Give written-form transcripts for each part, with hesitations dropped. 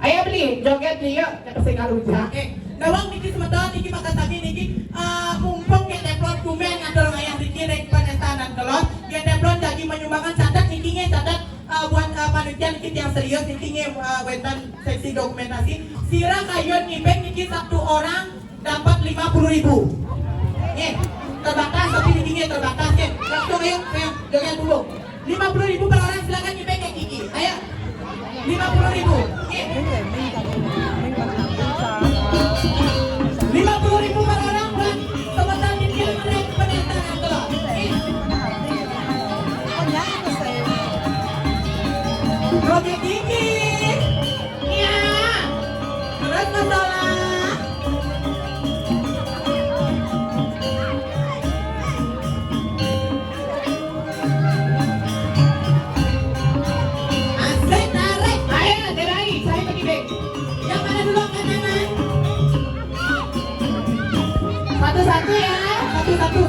Ayo beli, joget beli yuk. Kita sing ngaruja. Nawang niki semedot niki makasami niki mumpung yang teplon kumen ngadol ayah niki rek panestanan kelot. Yang teplon lagi menyumbangkan catat niki catat buat panitia niki yang serius niki wetan seksi dokumentasi. Sira kayun ngibeng niki satu orang dapat 50.000. Terbatas tapi niki terbatas ya. Langsung ayo joget dulu. 50.000 per orang silakan ngibeng kayak Kiki. Ayo. 50.000. 50.000 per orang buat sebentar niki merek penetanan kelot. Oke Kiki. Iya. Terus masalah. Asik tarik. Ayo, terai. Saya bagi beg. Yang mana dulu kanan? Satu-satu ya. Satu.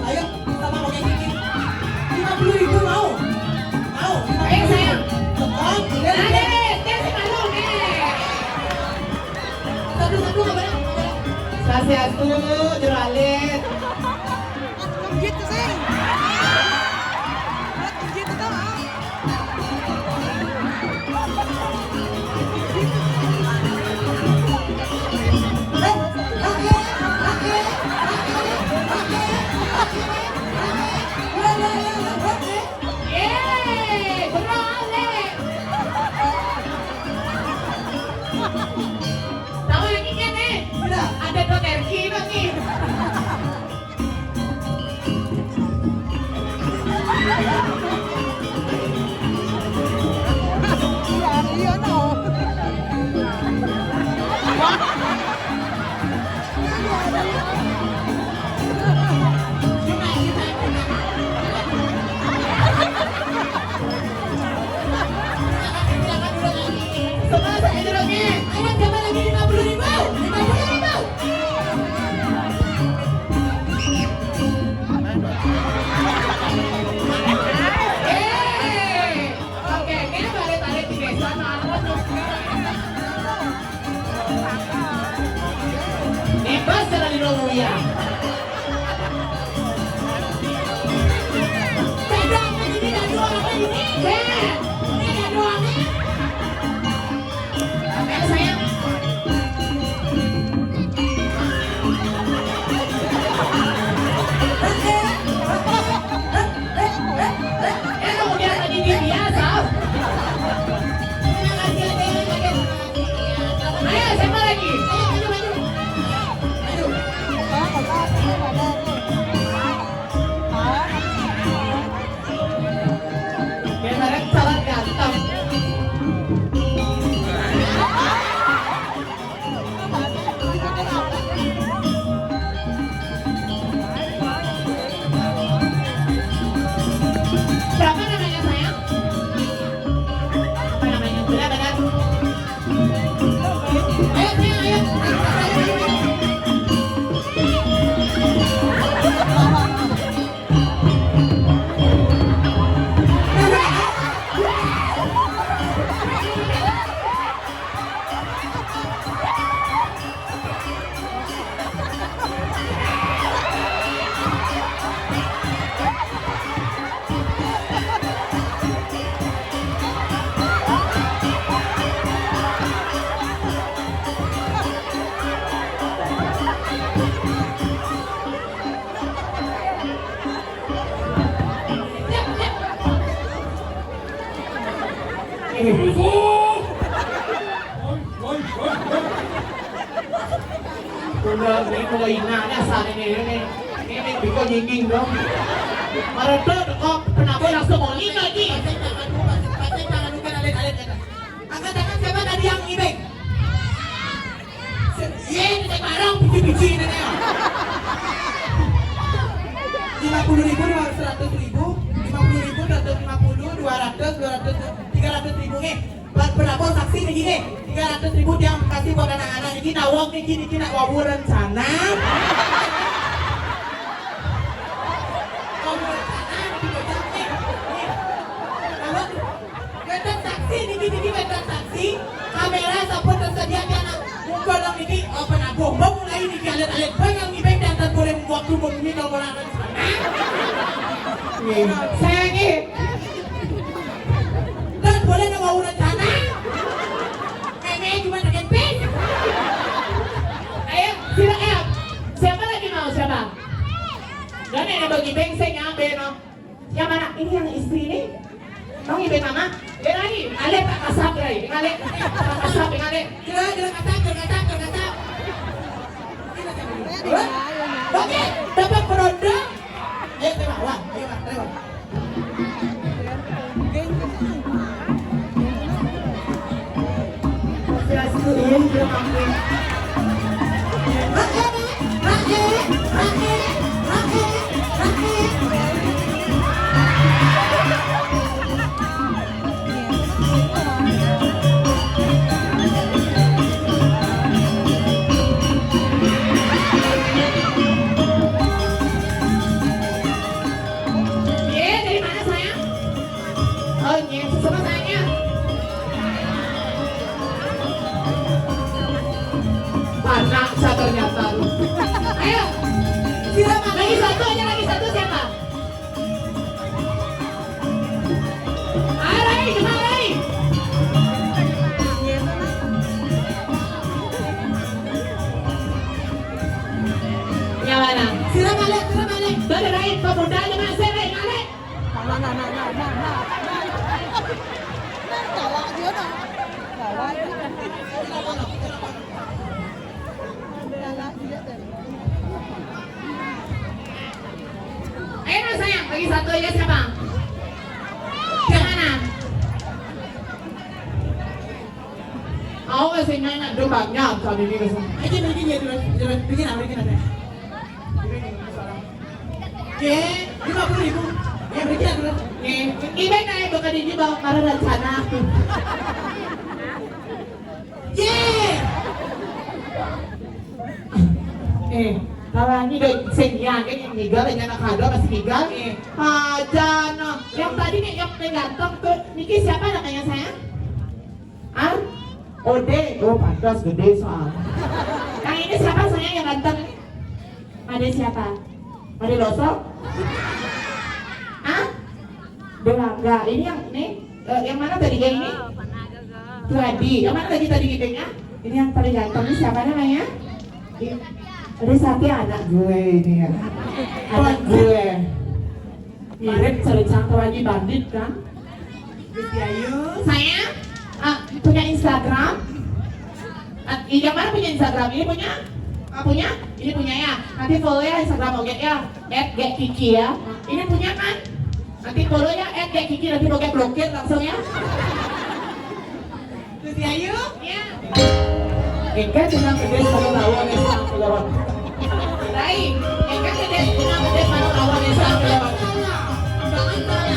Ayo sama Oke Kiki. 50.000 mau? Mau? Ayo sayang. Tepat. Ada, dia si malu nih. Satu nggak boleh. Satu, jeralit. Gitu sih. Gitu dong. Yeay, beroleh. Tahu yang ini nih? Udah. Ada dokter Kino nih. Iya, no. Semua saya dorongnya. Ayo coba lagi 50.000. 50.000. Oke, ini balik-balik di desa bebas jalan di Romo ya. Ini dah dua orang ini. Ini dah dua orang. Ayo sayang. Kamu biasa di biasa. Ayo siapa lagi? Biasanya salah ganteng. Siapa namanya sayang? Apa namanya? Benar. Ayo sayang, ayo. Udah, ini kalau ingatnya saat ini biko nyinging dong. Marah kok kenapa langsung mau ini lagi? Pasang tangan bukan alit-alit. Angkat tangan siapa tadi yang ngibeng? Iya, ini barang biji-biji ini ya. 50.000, 100.000, 50.000, 150, 200, 300.000 nih. Berapa saksi nih gini? 300.000 dia kasih buat anak-anak. Ini nawang nih gini nak wawu rencana. Wawu rencana ini bocah nih. Nawang, wetan saksi nih gini wetan saksi. Kamera 10 gombang mulai ini alit-alit boy yang ngibeng dan boleh waktu bumi kalau boleh ada Sayangnya, dan boleh nggak mau rencana meme cuma dengan pes ayo, sila ayo. Siapa lagi mau siapa? Gak yang bagi bengseng ngambil no. Yang mana? Ini yang istri ini. Mau ngibeng mama? Ya lagi, alek tak kasap lagi. Alek, tak kasap, alek. jelas kata oke dapat perondong ayo tembak wah ayo pak tembak Iya, dari mana sayang? Oh iya, sama sayangnya. Anak saya ternyata. Ayo, silakan lagi satu aja, lagi satu siapa? Ayo lagi, kemana lagi? Yang mana? silakan lihat Dari lain, pemuda aja masih lain, alek. Nah. Tawa dia nah. Tawa dia. Tawa dia deh. Ayo nah, sayang, lagi satu aja siapa? Yang mana? Aku kasih nanya dulu banyak kali ini kesini. bikin ya dulu bikin apa Oke, 50.000. Ya bikin dulu. Nih, iba na bukan di bawah para rencana aku. Yeah. Kalau ini udah sengyan, kan yang nigal, yang anak ada masih nigal. Aja no, yang tadi nih yang ganteng tuh, Niki siapa namanya sayang? Ah? Ode, oh pantas gede soal. Yang ini siapa sayang yang ganteng? Ada siapa? Ada Losok? Ah? Enggak, ini yang nih, yang mana tadi yang ini? Tuh Adi, yang mana tadi gidenya? Ini yang paling ganteng ini siapa namanya? Ada satu anak gue ini ya. Anak gue. Mirip cerita Wadi Bandit kan? Gusti Ayu. Saya punya Instagram. Yang mana punya Instagram? Ini punya? Punya? Ini punya ya. Nanti follow ya Instagram Oge ya. @gekiki ya. Ini punya kan? Nanti follow ya @gekiki, nanti Oge blokir langsung ya. Gusti Ayu. Ya. Engkau cuma gede sama lawan yang sama kelewat. Baik, engkau cuma gede sama lawan yang sama kelewat. Jangan tanya.